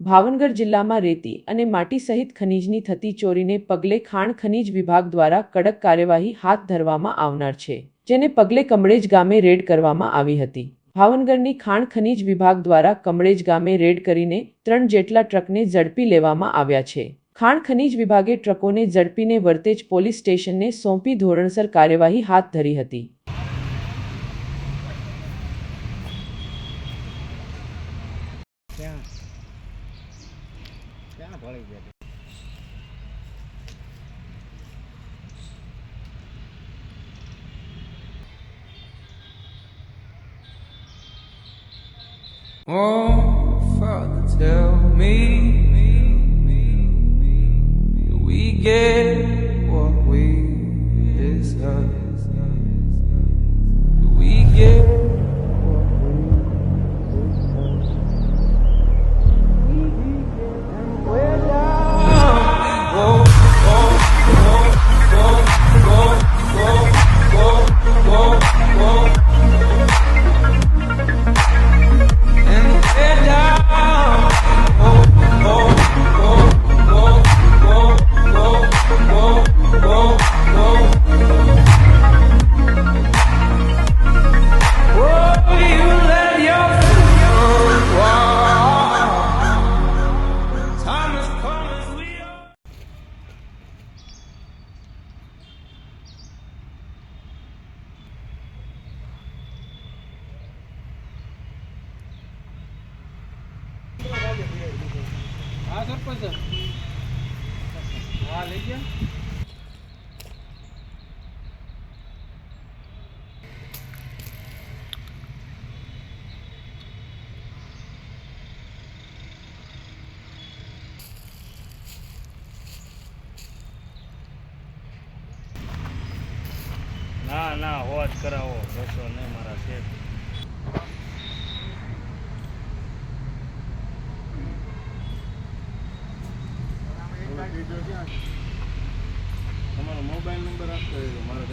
ભાવનગર જિલ્લામાં રેતી અને માટી સહિત ખનીજની થતી ચોરીને પગલે ખાણ ખનીજ વિભાગ દ્વારા કડક કાર્યવાહી હાથ ધરવામાં આવનાર છે, જેને પગલે કમળેજ ગામે રેડ કરવામાં આવી હતી। ભાવનગરની ખાણ ખનીજ વિભાગ દ્વારા કમળેજ ગામે રેડ કરીને 3 જેટલા ટ્રકને ઝડપી લેવામાં આવ્યા છે। ખાણ ખનીજ વિભાગે ટ્રકોને ઝડપીને વરતેજ પોલીસ સ્ટેશનને સોંપી ધોરણસર કાર્યવાહી હાથ ધરી હતી। Oh, Father, tell me, do we get what we deserve? Do we get what we deserve? And we're down. Go, go, go, go, go, go, go, go, go. हाँ सरपंच हाँ ले गया ના ના હોજ કરાવો બસો નહીં મારા શેઠ તમારો મોબાઈલ નંબર આપો મારે